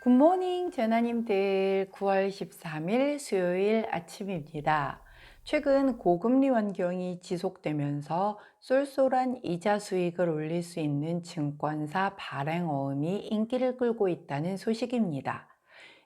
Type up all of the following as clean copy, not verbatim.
굿모닝 제나님들 9월 13일 수요일 아침입니다. 최근 고금리 환경이 지속되면서 쏠쏠한 이자 수익을 올릴 수 있는 증권사 발행어음이 인기를 끌고 있다는 소식입니다.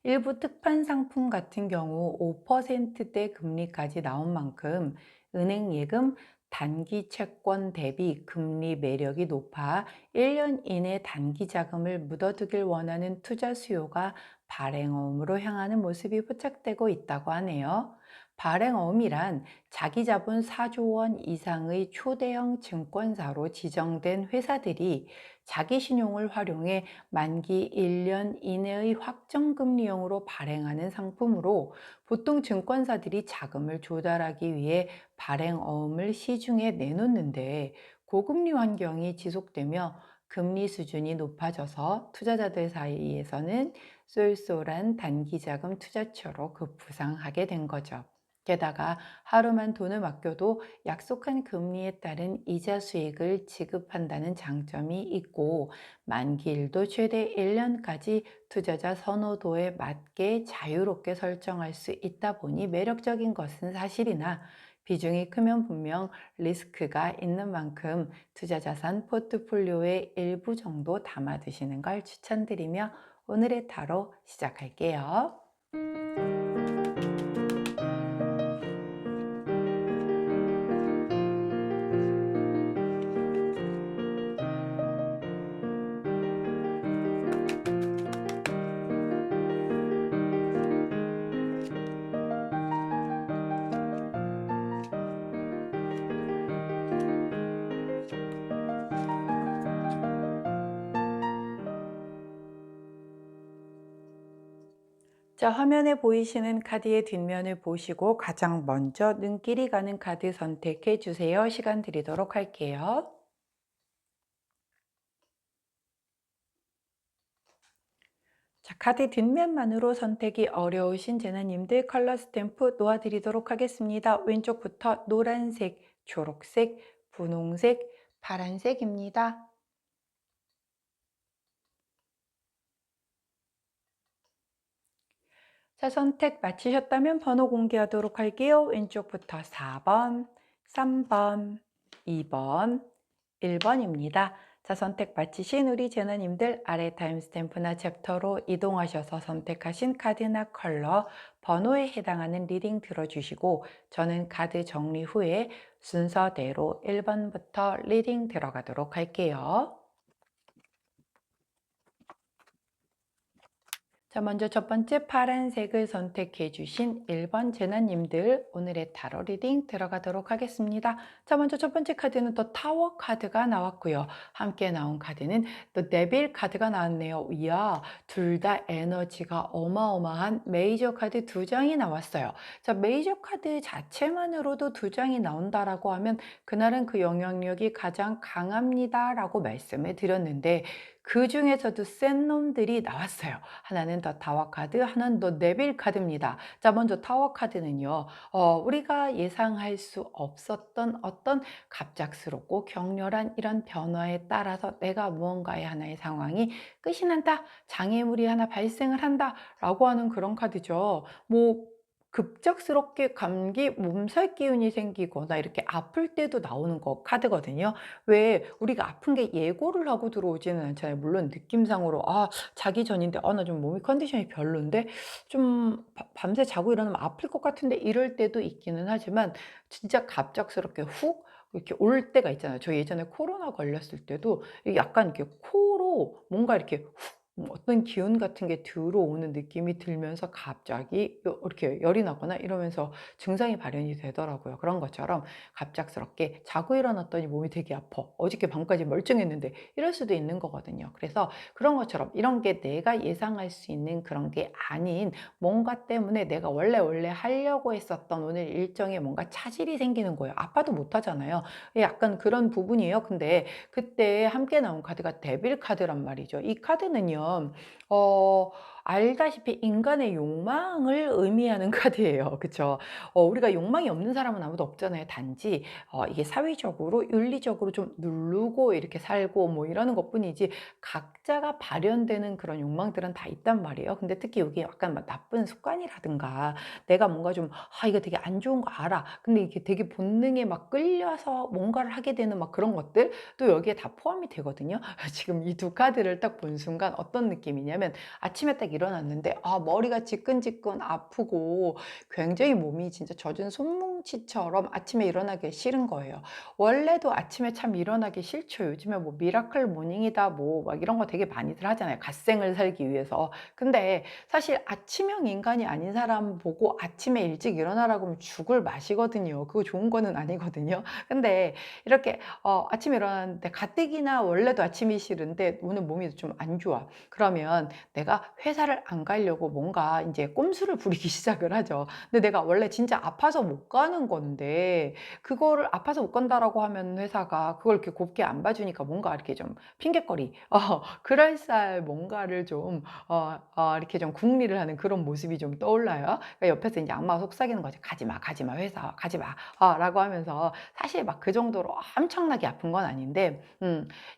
일부 특판 상품 같은 경우 5%대 금리까지 나온 만큼 은행 예금, 단기 채권 대비 금리 매력이 높아 1년 이내 단기 자금을 묻어두길 원하는 투자 수요가 발행어음으로 향하는 모습이 포착되고 있다고 하네요. 발행어음이란 자기 자본 4조 원 이상의 초대형 증권사로 지정된 회사들이 자기 신용을 활용해 만기 1년 이내의 확정금리형으로 발행하는 상품으로, 보통 증권사들이 자금을 조달하기 위해 발행어음을 시중에 내놓는데, 고금리 환경이 지속되며 금리 수준이 높아져서 투자자들 사이에서는 쏠쏠한 단기자금 투자처로 급부상하게 된 거죠. 게다가 하루만 돈을 맡겨도 약속한 금리에 따른 이자 수익을 지급한다는 장점이 있고, 만기일도 최대 1년까지 투자자 선호도에 맞게 자유롭게 설정할 수 있다 보니 매력적인 것은 사실이나, 비중이 크면 분명 리스크가 있는 만큼 투자 자산 포트폴리오의 일부 정도 담아두시는 걸 추천드리며 오늘의 타로 시작할게요. 자, 화면에 보이시는 카드의 뒷면을 보시고 가장 먼저 눈길이 가는 카드 선택해 주세요. 시간 드리도록 할게요. 자, 카드 뒷면만으로 선택이 어려우신 제나님들 컬러 스탬프 놓아드리도록 하겠습니다. 왼쪽부터 노란색, 초록색, 분홍색, 파란색입니다. 자, 선택 마치셨다면 번호 공개하도록 할게요. 왼쪽부터 4번, 3번, 2번, 1번입니다. 자, 선택 마치신 우리 제너님들 아래 타임스탬프나 챕터로 이동하셔서 선택하신 카드나 컬러, 번호에 해당하는 리딩 들어주시고, 저는 카드 정리 후에 순서대로 1번부터 리딩 들어가도록 할게요. 자, 먼저 첫 번째 파란색을 선택해 주신 1번 제나님들 오늘의 타로 리딩 들어가도록 하겠습니다. 자, 먼저 첫 번째 카드는 또 타워 카드가 나왔고요. 함께 나온 카드는 또 데빌 카드가 나왔네요. 이야, 둘 다 에너지가 어마어마한 메이저 카드 두 장이 나왔어요. 자, 메이저 카드 자체만으로도 두 장이 나온다라고 하면 그날은 그 영향력이 가장 강합니다라고 말씀을 드렸는데, 그 중에서도 센 놈들이 나왔어요. 하나는 더 타워 카드, 하나는 더 네빌 카드입니다. 자, 먼저 타워 카드는요, 우리가 예상할 수 없었던 어떤 갑작스럽고 격렬한 이런 변화에 따라서 내가 무언가의 하나의 상황이 끝이 난다, 장애물이 하나 발생을 한다 라고 하는 그런 카드죠. 뭐 급작스럽게 감기, 몸살 기운이 생기거나 이렇게 아플 때도 나오는 거 카드거든요. 왜 우리가 아픈 게 예고를 하고 들어오지는 않잖아요. 물론 느낌상으로 자기 전인데 나 좀 몸이 컨디션이 별론데 좀 밤새 자고 일어나면 아플 것 같은데 이럴 때도 있기는 하지만, 진짜 갑작스럽게 훅 이렇게 올 때가 있잖아요. 저 예전에 코로나 걸렸을 때도 이게 약간 이렇게 코로 뭔가 이렇게 훅 어떤 기운 같은 게 들어오는 느낌이 들면서 갑자기 이렇게 열이 나거나 이러면서 증상이 발현이 되더라고요. 그런 것처럼 갑작스럽게 자고 일어났더니 몸이 되게 아파, 어저께 밤까지 멀쩡했는데, 이럴 수도 있는 거거든요. 그래서 그런 것처럼 이런 게 내가 예상할 수 있는 그런 게 아닌 뭔가 때문에 내가 원래 하려고 했었던 오늘 일정에 뭔가 차질이 생기는 거예요. 아파도 못 하잖아요. 약간 그런 부분이에요. 근데 그때 함께 나온 카드가 데빌 카드란 말이죠. 이 카드는요, 어, 알다시피 인간의 욕망을 의미하는 카드예요. 그쵸? 우리가 욕망이 없는 사람은 아무도 없잖아요. 단지 이게 사회적으로 윤리적으로 좀 누르고 이렇게 살고 뭐 이러는 것뿐이지 각자가 발현되는 그런 욕망들은 다 있단 말이에요. 근데 특히 여기 약간 막 나쁜 습관이라든가 내가 뭔가 좀 이거 되게 안 좋은 거 알아. 근데 이게 되게 본능에 막 끌려서 뭔가를 하게 되는 막 그런 것들 또 여기에 다 포함이 되거든요. 지금 이 두 카드를 딱 본 순간 어떤 느낌이냐면 아침에 딱 일어났는데 머리가 지끈지끈 아프고 굉장히 몸이 진짜 젖은 손뭉치처럼 아침에 일어나기 싫은 거예요. 원래도 아침에 참 일어나기 싫죠. 요즘에 뭐 미라클 모닝이다 뭐 막 이런 거 되게 많이들 하잖아요. 갓생을 살기 위해서. 근데 사실 아침형 인간이 아닌 사람 보고 아침에 일찍 일어나라고 하면 죽을 맛이거든요. 그거 좋은 거는 아니거든요. 근데 이렇게 아침에 일어났는데 가뜩이나 원래도 아침이 싫은데 오늘 몸이 좀 안 좋아. 그러면 내가 회사를 안 가려고 뭔가 이제 꼼수를 부리기 시작을 하죠. 근데 내가 원래 진짜 아파서 못 가는 건데 그거를 아파서 못 간다라고 하면 회사가 그걸 이렇게 곱게 안 봐주니까 뭔가 이렇게 좀 핑곗거리, 그럴싸할 뭔가를 좀 이렇게 좀 궁리를 하는 그런 모습이 좀 떠올라요. 그러니까 옆에서 이제 악마가 속삭이는 거지. 가지 마, 가지 마, 회사 가지 마, 라고 하면서 사실 막 그 정도로 엄청나게 아픈 건 아닌데,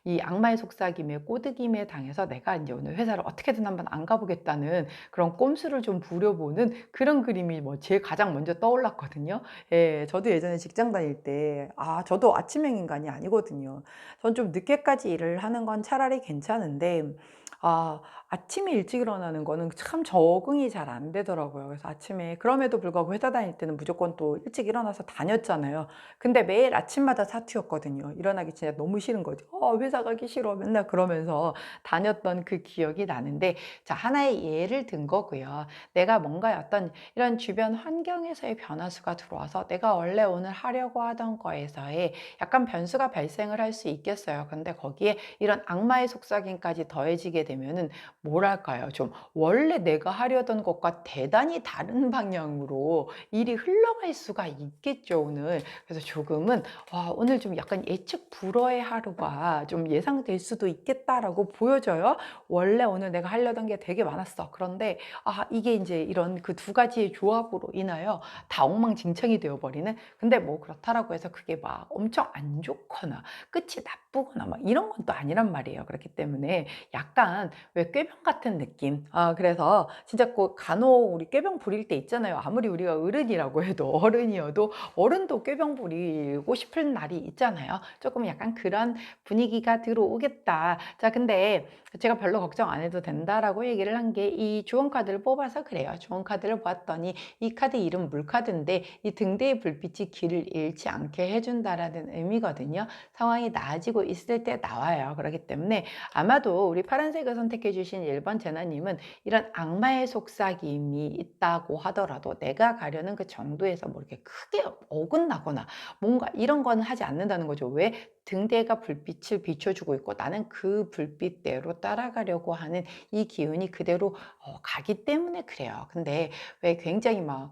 이 악마의 속삭임에 꼬드김에 당해서 내가 이제 오늘 회사를 어떻게든 한번 안 가보겠다는 그런 꼼수를 좀 부려보는 그런 그림이 뭐 제일 가장 먼저 떠올랐거든요. 예, 저도 예전에 직장 다닐 때, 저도 아침형 인간이 아니거든요. 전 좀 늦게까지 일을 하는 건 차라리 괜찮은데, 아침에 일찍 일어나는 거는 참 적응이 잘 안 되더라고요. 그래서 아침에, 그럼에도 불구하고 회사 다닐 때는 무조건 또 일찍 일어나서 다녔잖아요. 근데 매일 아침마다 사투였거든요. 일어나기 진짜 너무 싫은 거죠. 회사 가기 싫어. 맨날 그러면서 다녔던 그 기억이 나는데, 자, 하나의 예를 든 거고요. 내가 뭔가 어떤 이런 주변 환경에서의 변화수가 들어와서 내가 원래 오늘 하려고 하던 거에서의 약간 변수가 발생을 할 수 있겠어요. 근데 거기에 이런 악마의 속삭임까지 더해지게 되면은 뭐랄까요? 좀 원래 내가 하려던 것과 대단히 다른 방향으로 일이 흘러갈 수가 있겠죠, 오늘. 그래서 조금은 오늘 좀 약간 예측 불허의 하루가 좀 예상될 수도 있겠다라고 보여져요. 원래 오늘 내가 하려던 게 되게 많았어. 그런데 이게 이제 이런 그 두 가지의 조합으로 인하여 다 엉망진창이 되어버리는. 근데 뭐 그렇다라고 해서 그게 막 엄청 안 좋거나 끝이 나쁘거나 막 이런 건 또 아니란 말이에요. 그렇기 때문에 약간 왜 꾀병 같은 느낌. 그래서 진짜 꼭 간혹 우리 꾀병 부릴 때 있잖아요. 아무리 우리가 어른이라고 해도 어른이어도 어른도 꾀병 부리고 싶은 날이 있잖아요. 조금 약간 그런 분위기가 들어오겠다. 자, 근데 제가 별로 걱정 안 해도 된다라고 얘기를 한 게 이 주원 카드를 뽑아서 그래요. 주원 카드를 보았더니 이 카드 이름 물카드인데 이 등대의 불빛이 길을 잃지 않게 해준다라는 의미거든요. 상황이 나아지고 있을 때 나와요. 그렇기 때문에 아마도 우리 파란색을 선택해 주신 1번 제나님은 이런 악마의 속삭임이 있다고 하더라도 내가 가려는 그 정도에서 뭐 이렇게 크게 어긋나거나 뭔가 이런 건 하지 않는다는 거죠. 왜? 등대가 불빛을 비춰주고 있고 나는 그 불빛대로 따라가려고 하는 이 기운이 그대로 가기 때문에 그래요. 근데 왜 굉장히 막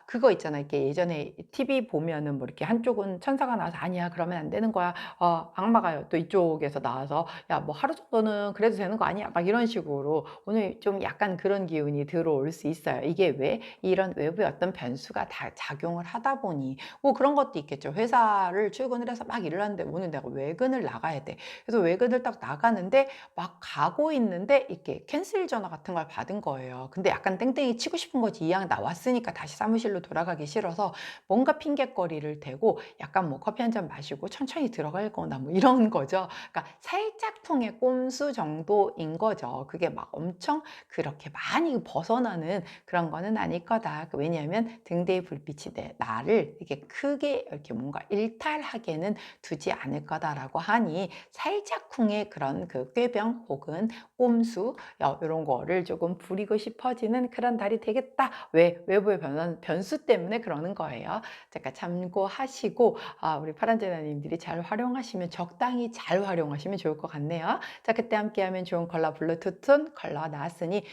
그거 있잖아요. 이렇게 예전에 TV 보면은 뭐 이렇게 한쪽은 천사가 나와서 아니야 그러면 안 되는 거야. 악마가 또 이쪽에서 나와서 야 뭐 하루 정도는 그래도 되는 거 아니야? 막 이런 식으로 오늘 좀 약간 그런 기운이 들어올 수 있어요. 이게 왜? 이런 외부의 어떤 변수가 다 작용을 하다 보니 뭐 그런 것도 있겠죠. 회사를 출근을 해서 막 일을 하는데 오늘 내가 외근을 나가야 돼. 그래서 외근을 딱 나가는데 막 가고 있는데 이렇게 캔슬 전화 같은 걸 받은 거예요. 근데 약간 땡땡이 치고 싶은 거지. 이왕 나왔으니까 다시 사무실로 돌아가기 싫어서 뭔가 핑곗거리를 대고 약간 뭐 커피 한 잔 마시고 천천히 들어갈 거나 뭐 이런 거죠. 그러니까 살짝풍의 꼼수 정도인 거죠. 그게 막 엄청 그렇게 많이 벗어나는 그런 거는 아닐 거다. 왜냐하면 등대의 불빛이 나를 이렇게 크게 이렇게 뭔가 일탈하게는 두지 않을 거다라고 하니 살짝쿵의 그런 그 꾀병 혹은 꼼수 이런 거를 조금 부리고 싶어지는 그런 달이 되겠다. 왜? 외부의 변수 때문에 그러는 거예요. 잠깐 참고하시고 우리 파란제나님들이 잘 활용하시면 적당히 잘 활용하시면 좋을 것 같네요. 자, 그때 함께하면 좋은 컬러 블루투톤 컬러 나왔으니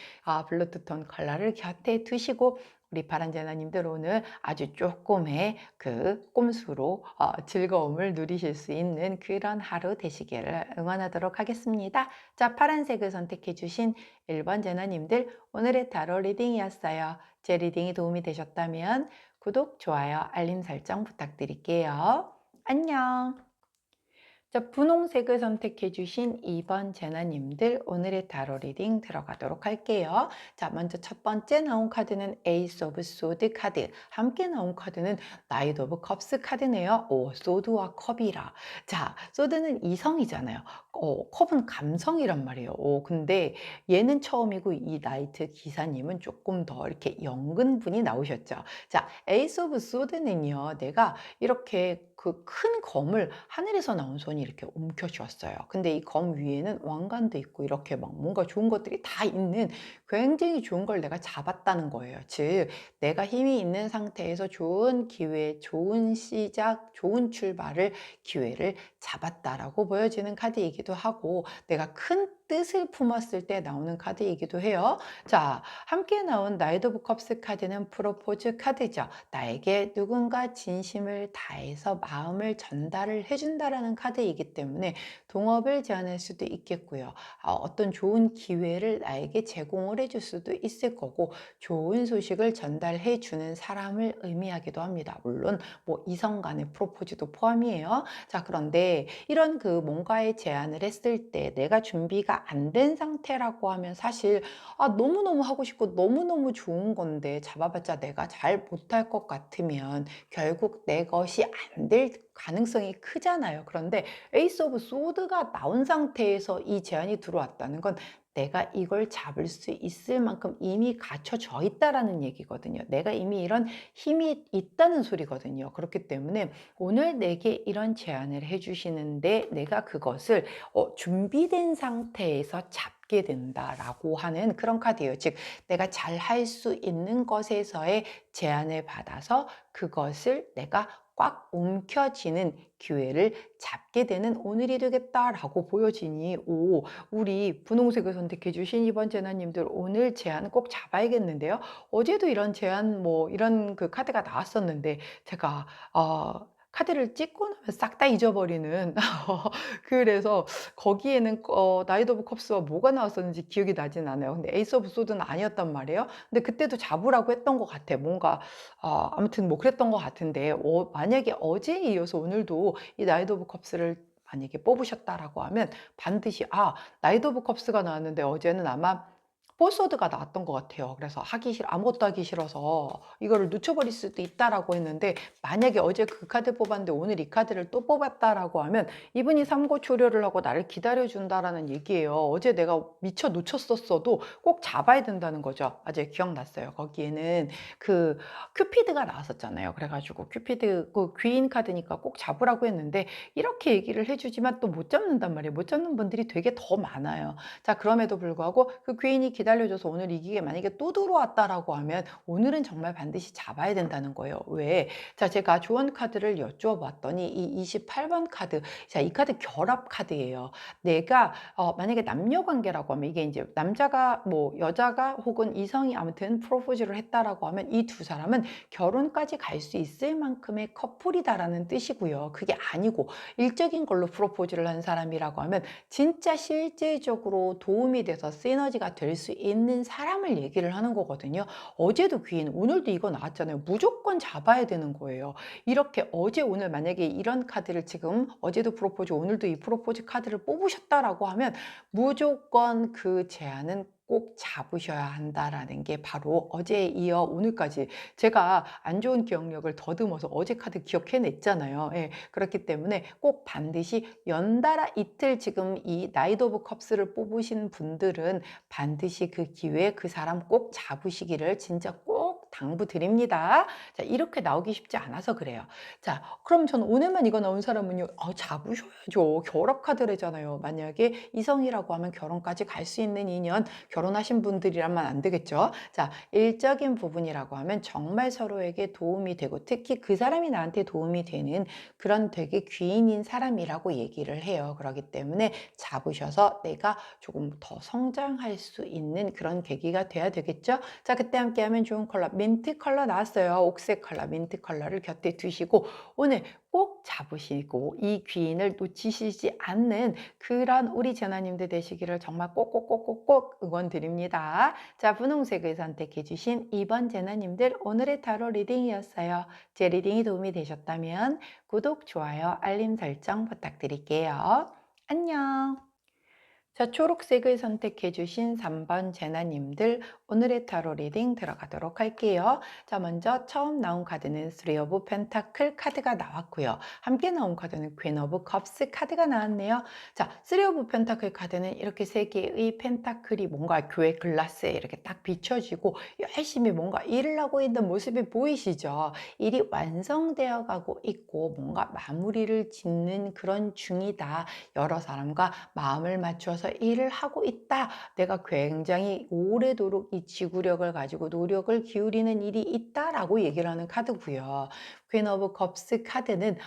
블루투톤 컬러를 곁에 두시고 우리 바란제나님들 오늘 아주 조금의 그 꼼수로 즐거움을 누리실 수 있는 그런 하루 되시기를 응원하도록 하겠습니다. 자, 파란색을 선택해 주신 1번 제나님들 오늘의 타로 리딩이었어요. 제 리딩이 도움이 되셨다면 구독, 좋아요, 알림 설정 부탁드릴게요. 안녕. 자, 분홍색을 선택해 주신 2번 제나님들 오늘의 타로 리딩 들어가도록 할게요. 자, 먼저 첫 번째 나온 카드는 에이스 오브 소드 카드. 함께 나온 카드는 나이트 오브 컵스 카드네요. 오, 소드와 컵이라. 자, 소드는 이성이잖아요. 컵은 감성이란 말이에요. 근데 얘는 처음이고 이 나이트 기사님은 조금 더 이렇게 연근 분이 나오셨죠. 자, 에이스 오브 소드는요. 내가 이렇게 그 큰 검을 하늘에서 나온 손이 이렇게 움켜쥐었어요. 근데 이 검 위에는 왕관도 있고 이렇게 막 뭔가 좋은 것들이 다 있는 굉장히 좋은 걸 내가 잡았다는 거예요. 즉, 내가 힘이 있는 상태에서 좋은 기회, 좋은 시작, 좋은 출발을 기회를 잡았다라고 보여지는 카드이기도 하고 내가 큰 뜻을 품었을 때 나오는 카드이기도 해요. 자, 함께 나온 나이트 오브 컵스 카드는 프로포즈 카드죠. 나에게 누군가 진심을 다해서 마음을 전달을 해준다라는 카드이기 때문에 동업을 제안할 수도 있겠고요. 어떤 좋은 기회를 나에게 제공을 해줄 수도 있을 거고 좋은 소식을 전달해 주는 사람을 의미하기도 합니다. 물론 뭐 이성 간의 프로포즈도 포함이에요. 자, 그런데 이런 그 뭔가의 제안을 했을 때 내가 준비가 안 된 상태라고 하면 사실 너무너무 하고 싶고 너무너무 좋은 건데 잡아봤자 내가 잘 못할 것 같으면 결국 내 것이 안 될 가능성이 크잖아요. 그런데 에이스 오브 소드가 나온 상태에서 이 제안이 들어왔다는 건 내가 이걸 잡을 수 있을 만큼 이미 갖춰져 있다라는 얘기거든요. 내가 이미 이런 힘이 있다는 소리거든요. 그렇기 때문에 오늘 내게 이런 제안을 해주시는데 내가 그것을 준비된 상태에서 잡게 된다라고 하는 그런 카드예요. 즉, 내가 잘 할 수 있는 것에서의 제안을 받아서 그것을 내가 꽉 움켜쥐는 기회를 잡게 되는 오늘이 되겠다라고 보여지니 우리 분홍색을 선택해 주신 이번 제나님들 오늘 제안 꼭 잡아야겠는데요. 어제도 이런 제안 뭐 이런 그 카드가 나왔었는데 제가 카드를 찍고 나면 싹 다 잊어버리는 그래서 거기에는 나이트 오브 컵스와 뭐가 나왔었는지 기억이 나진 않아요. 근데 에이스 오브 소드는 아니었단 말이에요. 근데 그때도 잡으라고 했던 것 같아. 뭔가 아무튼 뭐 그랬던 것 같은데 만약에 어제에 이어서 오늘도 이 나이트 오브 컵스를 만약에 뽑으셨다라고 하면 반드시 나이트 오브 컵스가 나왔는데 어제는 아마 폴소드가 나왔던 것 같아요. 그래서 아무것도 하기 싫어서 이거를 놓쳐버릴 수도 있다라고 했는데 만약에 어제 그 카드 뽑았는데 오늘 이 카드를 또 뽑았다라고 하면 이분이 삼고초려를 하고 나를 기다려준다라는 얘기예요. 어제 내가 미처 놓쳤었어도 꼭 잡아야 된다는 거죠. 아직 기억났어요. 거기에는 그 큐피드가 나왔었잖아요. 그래가지고 큐피드 그 귀인 카드니까 꼭 잡으라고 했는데 이렇게 얘기를 해주지만 또 못 잡는단 말이에요. 못 잡는 분들이 되게 더 많아요. 자, 그럼에도 불구하고 그 귀인이 기다려줘서 오늘 이 기회 만약에 또 들어왔다라고 하면 오늘은 정말 반드시 잡아야 된다는 거예요. 왜? 자, 제가 조언 카드를 여쭈어봤더니 이 28번 카드, 자, 이 카드 결합 카드예요. 내가 만약에 남녀 관계라고 하면 이게 이제 남자가 뭐 여자가 혹은 이성이 아무튼 프로포즈를 했다라고 하면 이 두 사람은 결혼까지 갈 수 있을 만큼의 커플이다라는 뜻이고요. 그게 아니고 일적인 걸로 프로포즈를 한 사람이라고 하면 진짜 실제적으로 도움이 돼서 시너지가 될 수 있는 사람을 얘기를 하는 거거든요. 어제도 귀인, 오늘도 이거 나왔잖아요. 무조건 잡아야 되는 거예요. 이렇게 어제 오늘 만약에 이런 카드를 지금 어제도 프로포즈 오늘도 이 프로포즈 카드를 뽑으셨다라고 하면 무조건 그 제안은 꼭 잡으셔야 한다라는 게 바로 어제에 이어 오늘까지 제가 안 좋은 기억력을 더듬어서 어제 카드 기억해냈잖아요. 예, 그렇기 때문에 꼭 반드시 연달아 이틀 지금 이 나이트 오브 컵스를 뽑으신 분들은 반드시 그 기회에 그 사람 꼭 잡으시기를 진짜 꼭 당부드립니다. 자, 이렇게 나오기 쉽지 않아서 그래요. 자, 그럼 전 오늘만 이거 나온 사람은요, 잡으셔야죠. 결합 카드래잖아요. 만약에 이성이라고 하면 결혼까지 갈 수 있는 인연, 결혼하신 분들이라면 안 되겠죠. 자, 일적인 부분이라고 하면 정말 서로에게 도움이 되고 특히 그 사람이 나한테 도움이 되는 그런 되게 귀인인 사람이라고 얘기를 해요. 그렇기 때문에 잡으셔서 내가 조금 더 성장할 수 있는 그런 계기가 돼야 되겠죠. 자, 그때 함께하면 좋은 컬러 민트 컬러 나왔어요. 옥색 컬러, 민트 컬러를 곁에 두시고 오늘 꼭 잡으시고 이 귀인을 놓치시지 않는 그런 우리 재나님들 되시기를 정말 꼭꼭꼭꼭꼭 응원드립니다. 자, 분홍색을 선택해 주신 2번 재나님들 오늘의 타로 리딩이었어요. 제 리딩이 도움이 되셨다면 구독, 좋아요, 알림 설정 부탁드릴게요. 안녕. 자, 초록색을 선택해 주신 3번 재나님들 오늘의 타로 리딩 들어가도록 할게요. 자, 먼저 처음 나온 카드는 Three of Pentacle 카드가 나왔고요. 함께 나온 카드는 Queen of Cups 카드가 나왔네요. 자, Three of Pentacle 카드는 이렇게 세 개의 펜타클이 뭔가 교회 글라스에 이렇게 딱 비춰지고 열심히 뭔가 일을 하고 있는 모습이 보이시죠? 일이 완성되어 가고 있고 뭔가 마무리를 짓는 그런 중이다. 여러 사람과 마음을 맞춰서 일을 하고 있다. 내가 굉장히 오래도록 이 지구력을 가지고 노력을 기울이는 일이 있다라고 얘기를 하는 카드고요. 퀸 오브 컵스 카드는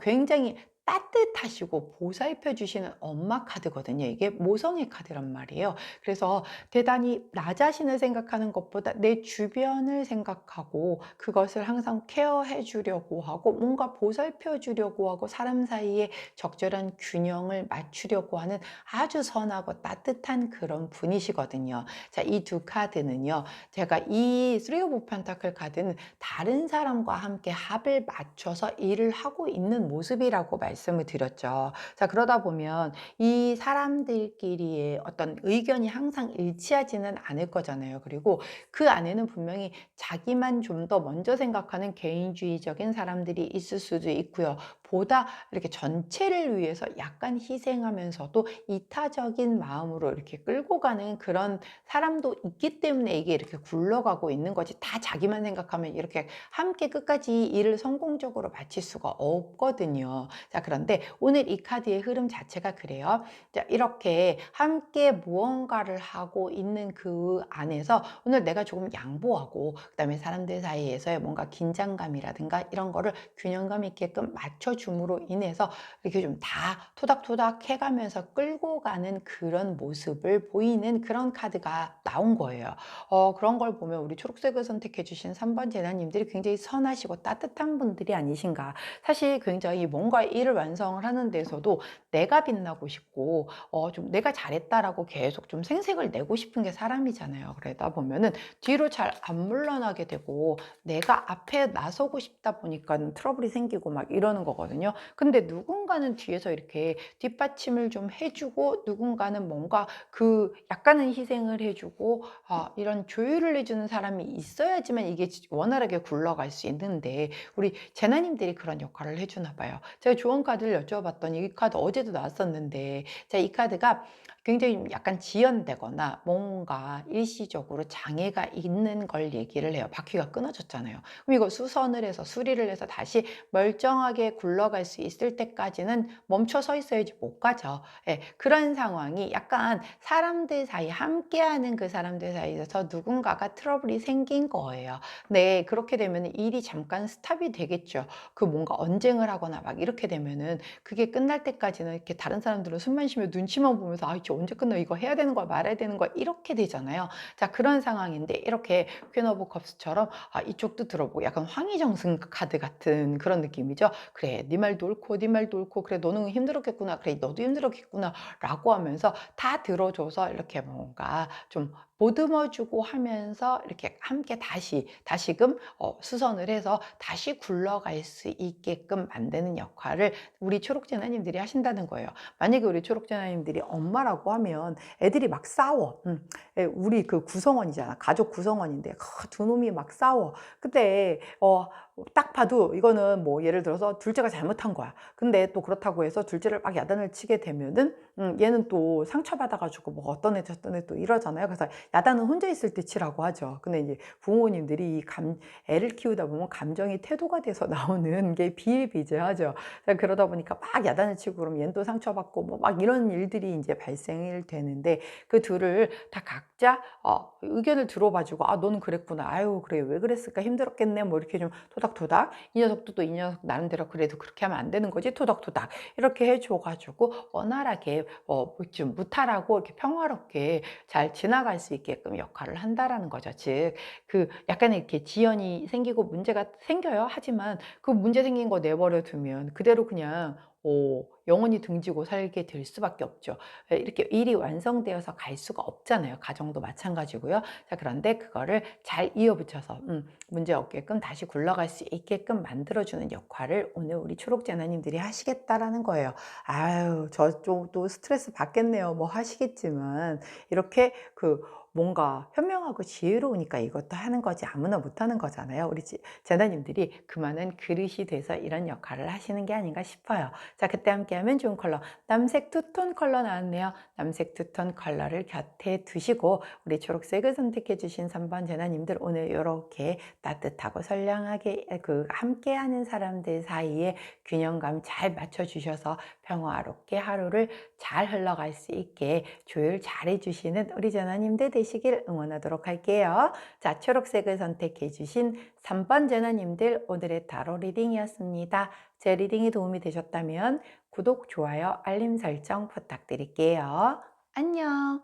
굉장히 따뜻하시고 보살펴 주시는 엄마 카드거든요. 이게 모성의 카드란 말이에요. 그래서 대단히 나 자신을 생각하는 것보다 내 주변을 생각하고 그것을 항상 케어해 주려고 하고 뭔가 보살펴 주려고 하고 사람 사이에 적절한 균형을 맞추려고 하는 아주 선하고 따뜻한 그런 분이시거든요. 자, 이 두 카드는요. 제가 이 쓰리 오브 펜타클 카드는 다른 사람과 함께 합을 맞춰서 일을 하고 있는 모습이라고 말씀을 드렸죠. 자, 그러다 보면 이 사람들끼리의 어떤 의견이 항상 일치하지는 않을 거잖아요. 그리고 그 안에는 분명히 자기만 좀 더 먼저 생각하는 개인주의적인 사람들이 있을 수도 있고요. 보다 이렇게 전체를 위해서 약간 희생하면서도 이타적인 마음으로 이렇게 끌고 가는 그런 사람도 있기 때문에 이게 이렇게 굴러가고 있는 거지. 다 자기만 생각하면 이렇게 함께 끝까지 일을 성공적으로 마칠 수가 없거든요. 자, 그런데 오늘 이 카드의 흐름 자체가 그래요. 자, 이렇게 함께 무언가를 하고 있는 그 안에서 오늘 내가 조금 양보하고 그다음에 사람들 사이에서의 뭔가 긴장감이라든가 이런 거를 균형감 있게끔 맞춰줌으로 인해서 이렇게 좀 다 토닥토닥 해가면서 끌고 가는 그런 모습을 보이는 그런 카드가 나온 거예요. 그런 걸 보면 우리 초록색을 선택해 주신 3번 재나님들이 굉장히 선하시고 따뜻한 분들이 아니신가. 사실 굉장히 뭔가 일을 완성을 하는 데서도 내가 빛나고 싶고 좀 내가 잘했다라고 계속 좀 생색을 내고 싶은 게 사람이잖아요. 그러다 보면은 뒤로 잘 안 물러나게 되고 내가 앞에 나서고 싶다 보니까 트러블이 생기고 막 이러는 거거든요. 근데 누군가는 뒤에서 이렇게 뒷받침을 좀 해주고 누군가는 뭔가 그 약간은 희생을 해주고 이런 조율을 해주는 사람이 있어야지만 이게 원활하게 굴러갈 수 있는데 우리 재나님들이 그런 역할을 해주나 봐요. 제가 조언 카드를 여쭤봤더니 이 카드 어제도 나왔었는데 이 카드가 굉장히 좀 약간 지연되거나 뭔가 일시적으로 장애가 있는 걸 얘기를 해요. 바퀴가 끊어졌잖아요. 그럼 이거 수선을 해서 수리를 해서 다시 멀쩡하게 굴러갈 수 있을 때까지는 멈춰 서 있어야지 못 가죠. 예, 그런 상황이 약간 사람들 사이 함께하는 그 사람들 사이에서 누군가가 트러블이 생긴 거예요. 네, 그렇게 되면 일이 잠깐 스탑이 되겠죠. 그 뭔가 언쟁을 하거나 막 이렇게 되면은 그게 끝날 때까지는 이렇게 다른 사람들은 숨만 쉬며 눈치만 보면서 이제 언제 끝나 이거 해야 되는 거야 말아야 되는 거야 이렇게 되잖아요. 자, 그런 상황인데 이렇게 퀸 오브 컵스처럼 이쪽도 들어보고 약간 황희정승 카드 같은 그런 느낌이죠. 그래, 네 말도 옳고 네 말도 옳고 그래 너는 힘들었겠구나 그래 너도 힘들었겠구나 라고 하면서 다 들어줘서 이렇게 뭔가 좀 보듬어주고 하면서 이렇게 함께 다시금 수선을 해서 다시 굴러갈 수 있게끔 만드는 역할을 우리 초록재나님들이 하신다는 거예요. 만약에 우리 초록재나님들이 엄마라고 하면 애들이 막 싸워. 우리 그 구성원이잖아. 가족 구성원인데 두 놈이 막 싸워. 그때 딱 봐도 이거는 뭐 예를 들어서 둘째가 잘못한 거야. 근데 또 그렇다고 해서 둘째를 막 야단을 치게 되면은 얘는 또 상처받아가지고 뭐 어떤 애 저떤 애 또 이러잖아요. 그래서 야단은 혼자 있을 때 치라고 하죠. 근데 이제 부모님들이 애를 키우다 보면 감정이 태도가 돼서 나오는 게 비일비재하죠. 그러다 보니까 막 야단을 치고 그러면 얘는 또 상처받고 뭐 막 이런 일들이 이제 발생이 되는데 그 둘을 다 각자 의견을 들어봐주고 너는 그랬구나. 아유 그래 왜 그랬을까 힘들었겠네 뭐 이렇게 좀 토닥토닥, 이 녀석도 또 이 녀석 나름대로 그래도 그렇게 하면 안 되는 거지 토닥토닥 이렇게 해줘 가지고 원활하게 좀 무탈하고 이렇게 평화롭게 잘 지나갈 수 있게끔 역할을 한다라는 거죠. 즉 그 약간의 이렇게 지연이 생기고 문제가 생겨요. 하지만 그 문제 생긴 거 내버려 두면 그대로 그냥 영원히 등지고 살게 될 수밖에 없죠. 이렇게 일이 완성되어서 갈 수가 없잖아요. 가정도 마찬가지고요. 자, 그런데 그거를 잘 이어붙여서 문제 없게끔 다시 굴러갈 수 있게끔 만들어주는 역할을 오늘 우리 초록재나님들이 하시겠다라는 거예요. 아유, 저 좀 또 스트레스 받겠네요. 뭐 하시겠지만 이렇게 뭔가 현명하고 지혜로우니까 이것도 하는 거지 아무나 못하는 거잖아요. 우리 재나님들이 그 많은 그릇이 돼서 이런 역할을 하시는 게 아닌가 싶어요. 자, 그때 함께하면 좋은 컬러 남색 투톤 컬러 나왔네요. 남색 투톤 컬러를 곁에 두시고 우리 초록색을 선택해 주신 3번 재나님들 오늘 이렇게 따뜻하고 선량하게 함께하는 사람들 사이에 균형감 잘 맞춰주셔서 평화롭게 하루를 잘 흘러갈 수 있게 조율 잘 해주시는 우리 재나님들 되시길 응원하도록 할게요. 자, 초록색을 선택해 주신 3번 재나님들 오늘의 타로 리딩이었습니다. 제 리딩이 도움이 되셨다면 구독, 좋아요, 알림 설정 부탁드릴게요. 안녕.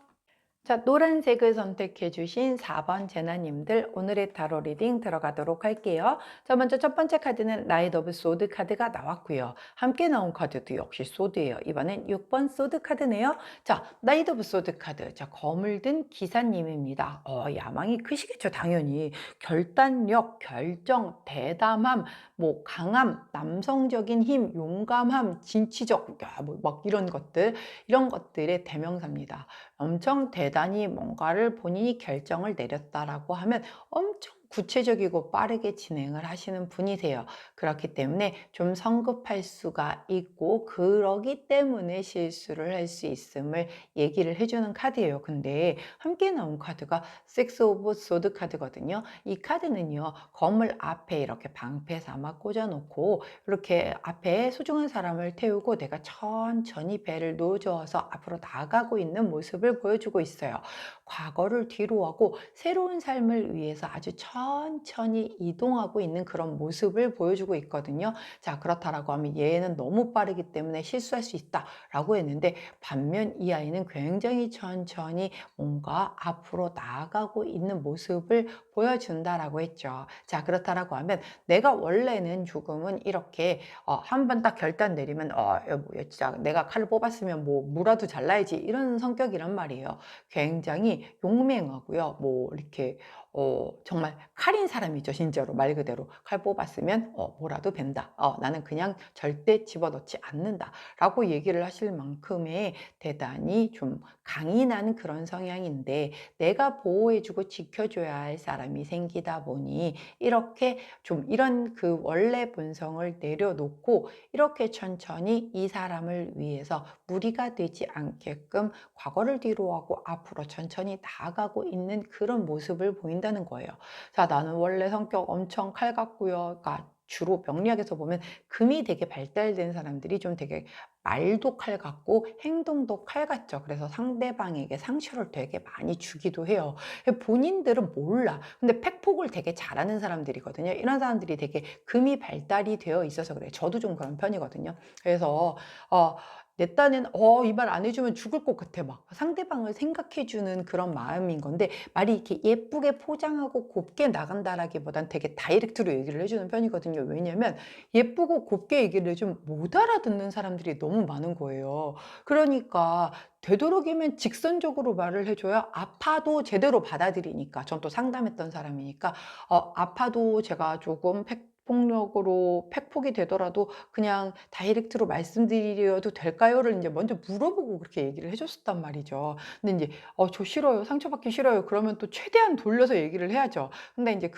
자, 노란색을 선택해 주신 4번 재나님들 오늘의 타로 리딩 들어가도록 할게요. 자, 먼저 첫 번째 카드는 나이트 오브 소드 카드가 나왔고요. 함께 나온 카드도 역시 소드예요. 이번엔 6번 소드 카드네요. 자, 나이트 오브 소드 카드. 자, 검을 든 기사님입니다. 야망이 크시겠죠, 당연히. 결단력, 결정, 대담함, 뭐 강함, 남성적인 힘, 용감함, 진취적, 막 이런 것들의 대명사입니다. 엄청 대단히 뭔가를 본인이 결정을 내렸다라고 하면 엄청 구체적이고 빠르게 진행을 하시는 분이세요. 그렇기 때문에 좀 성급할 수가 있고 그러기 때문에 실수를 할 수 있음을 얘기를 해주는 카드예요. 근데 함께 나온 카드가 섹스 오브 소드 카드거든요. 이 카드는요. 검을 앞에 이렇게 방패 삼아 꽂아놓고 이렇게 앞에 소중한 사람을 태우고 내가 천천히 배를 놓아주어서 앞으로 나아가고 있는 모습을 보여주고 있어요. 과거를 뒤로 하고 새로운 삶을 위해서 아주 천천히 이동하고 있는 그런 모습을 보여주고 있거든요. 자, 그렇다라고 하면 얘는 너무 빠르기 때문에 실수할 수 있다라고 했는데 반면 이 아이는 굉장히 천천히 뭔가 앞으로 나아가고 있는 모습을 보여준다라고 했죠. 자, 그렇다라고 하면 내가 원래는 조금은 이렇게 한 번 딱 결단 내리면 진짜 내가 칼을 뽑았으면 뭐 무라도 잘라야지 이런 성격이란 말이에요. 굉장히 용맹하고요. 뭐 이렇게 정말 칼인 사람이죠. 진짜로 말 그대로 칼 뽑았으면 뭐라도 벤다. 나는 그냥 절대 집어넣지 않는다. 라고 얘기를 하실 만큼의 대단히 좀 강인한 그런 성향인데 내가 보호해주고 지켜줘야 할 사람이 생기다 보니 이렇게 좀 이런 그 원래 본성을 내려놓고 이렇게 천천히 이 사람을 위해서 무리가 되지 않게끔 과거를 뒤로하고 앞으로 천천히 나아가고 있는 그런 모습을 보인다는 거예요. 자, 나는 원래 성격 엄청 칼 같고요. 그러니까 주로 명리학에서 보면 금이 되게 발달된 사람들이 좀 되게 말도 칼 같고 행동도 칼 같죠. 그래서 상대방에게 상처를 되게 많이 주기도 해요. 본인들은 몰라. 근데 팩폭을 되게 잘하는 사람들이거든요. 이런 사람들이 되게 금이 발달이 되어 있어서 그래요. 저도 좀 그런 편이거든요. 그래서 내 딴엔 이 말 안 해주면 죽을 것 같아 막 상대방을 생각해주는 그런 마음인 건데 말이 이렇게 예쁘게 포장하고 곱게 나간다라기보단 되게 다이렉트로 얘기를 해주는 편이거든요. 왜냐면 예쁘고 곱게 얘기를 해주면 못 알아듣는 사람들이 너무 많은 거예요. 그러니까 되도록이면 직선적으로 말을 해줘야 아파도 제대로 받아들이니까 전 또 상담했던 사람이니까 아파도 제가 조금 폭력으로 팩폭이 되더라도 그냥 다이렉트로 말씀드려도 될까요?를 이제 먼저 물어보고 그렇게 얘기를 해줬었단 말이죠. 근데 이제 저 싫어요. 상처받기 싫어요. 그러면 또 최대한 돌려서 얘기를 해야죠. 근데 이제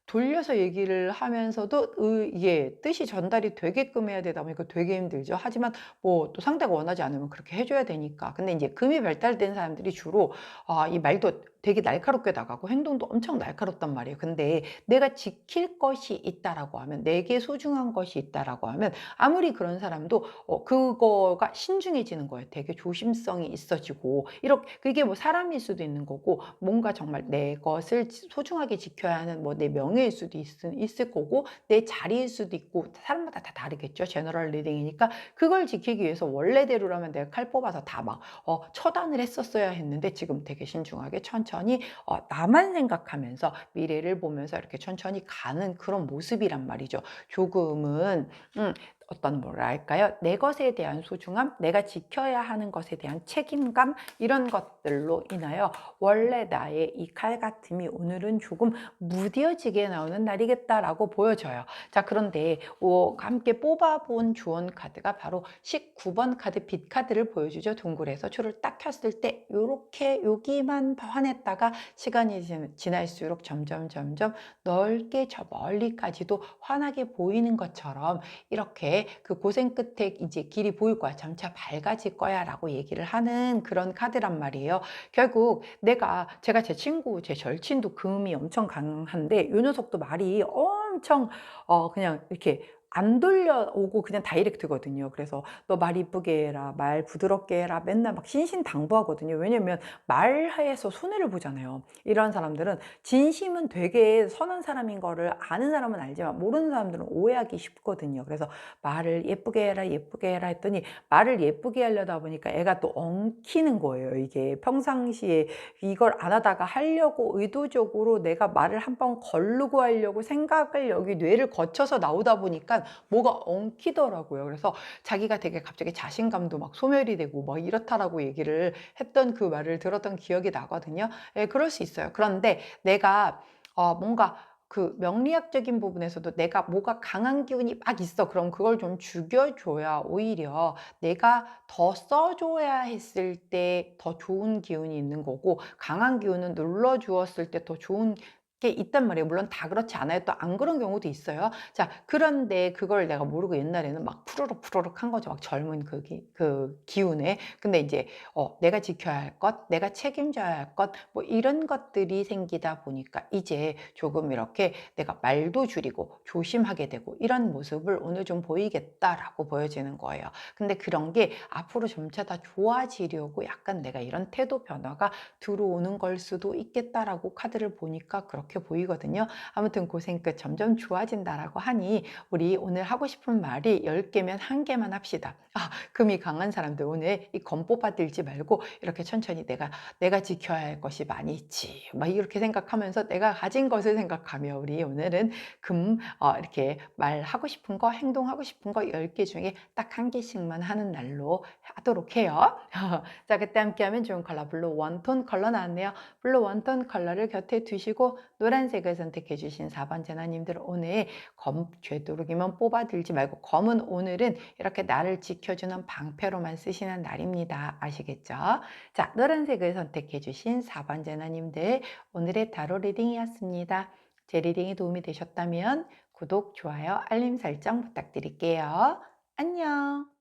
돌려서 얘기를 하면서도 이게 뜻이 전달이 되게끔 해야 되다 보니까 되게 힘들죠. 하지만 뭐 또 상대가 원하지 않으면 그렇게 해줘야 되니까. 근데 이제 금이 발달된 사람들이 주로 이 말도 되게 날카롭게 나가고 행동도 엄청 날카롭단 말이에요. 근데 내가 지킬 것이 있다라고 하면, 내게 소중한 것이 있다라고 하면 아무리 그런 사람도 그거가 신중해지는 거예요. 되게 조심성이 있어지고, 이렇게 그게 뭐 사람일 수도 있는 거고, 뭔가 정말 내 것을 소중하게 지켜야 하는 뭐 내 명예일 수도 있을 거고, 내 자리일 수도 있고, 사람마다 다 다르겠죠. 제너럴 리딩이니까 그걸 지키기 위해서 원래대로라면 내가 칼 뽑아서 다 막 처단을 했었어야 했는데, 지금 되게 신중하게 천천히 나만 생각하면서 미래를 보면서 이렇게 천천히 가는 그런 모습이란 말이죠. 조금은 어떤 뭐랄까요? 내 것에 대한 소중함, 내가 지켜야 하는 것에 대한 책임감, 이런 것들로 인하여 원래 나의 이 칼같음이 오늘은 조금 무뎌지게 나오는 날이겠다라고 보여져요. 자, 그런데 함께 뽑아본 주원 카드가 바로 19번 카드 빛 카드를 보여주죠. 동굴에서 초를 딱 켰을 때 요렇게 여기만 환했다가 시간이 지날수록 점점 넓게 저 멀리까지도 환하게 보이는 것처럼, 이렇게 그 고생 끝에 이제 길이 보일 거야. 점차 밝아질 거야 라고 얘기를 하는 그런 카드란 말이에요. 결국 제가 제 친구, 제 절친도 금이 엄청 강한데, 요 녀석도 말이 엄청 그냥 이렇게 안 돌려오고 그냥 다이렉트거든요. 그래서 너 말 이쁘게 해라, 말 부드럽게 해라, 맨날 막 신신당부하거든요. 왜냐면 말해서 손해를 보잖아요. 이런 사람들은 진심은 되게 선한 사람인 거를 아는 사람은 알지만 모르는 사람들은 오해하기 쉽거든요. 그래서 말을 예쁘게 해라, 예쁘게 해라 했더니 말을 예쁘게 하려다 보니까 애가 또 엉키는 거예요. 이게 평상시에 이걸 안 하다가 하려고 의도적으로 내가 말을 한 번 거르고 하려고 생각을 여기 뇌를 거쳐서 나오다 보니까 뭐가 엉키더라고요. 그래서 자기가 되게 갑자기 자신감도 막 소멸이 되고 막 이렇다라고 얘기를 했던 그 말을 들었던 기억이 나거든요. 예, 그럴 수 있어요. 그런데 내가 뭔가 그 명리학적인 부분에서도 내가 뭐가 강한 기운이 막 있어. 그럼 그걸 좀 죽여줘야 오히려 내가 더 써줘야 했을 때 더 좋은 기운이 있는 거고, 강한 기운은 눌러주었을 때 더 좋은 게 있단 말이에요. 물론 다 그렇지 않아요. 또 안 그런 경우도 있어요. 자, 그런데 그걸 내가 모르고 옛날에는 막 푸르륵 한 거죠. 막 젊은 그 기운에. 근데 이제 내가 지켜야 할 것, 내가 책임져야 할 것, 뭐 이런 것들이 생기다 보니까 이제 조금 이렇게 내가 말도 줄이고 조심하게 되고 이런 모습을 오늘 좀 보이겠다라고 보여지는 거예요. 근데 그런 게 앞으로 점차 다 좋아지려고 약간 내가 이런 태도 변화가 들어오는 걸 수도 있겠다라고 카드를 보니까 그렇게 보이거든요. 아무튼 고생 끝 점점 좋아진다라고 하니, 우리 오늘 하고 싶은 말이 10개면 1개만 합시다. 금이 강한 사람들 오늘 이 검 뽑아들지 말고 이렇게 천천히 내가 지켜야 할 것이 많이 있지, 막 이렇게 생각하면서 내가 가진 것을 생각하며 우리 오늘은 이렇게 말하고 싶은 거, 행동하고 싶은 거 10개 중에 딱 1개씩만 하는 날로 하도록 해요. 자, 그때 함께하면 좋은 컬러 블루 원톤 컬러 나왔네요. 블루 원톤 컬러를 곁에 두시고 노란색을 선택해 주신 4번 제나님들, 오늘 검 되도록이면 뽑아들지 말고, 검은 오늘은 이렇게 나를 지켜주는 방패로만 쓰시는 날입니다. 아시겠죠? 자, 노란색을 선택해 주신 4번 제나님들, 오늘의 타로 리딩이었습니다. 제 리딩이 도움이 되셨다면 구독, 좋아요, 알림 설정 부탁드릴게요. 안녕.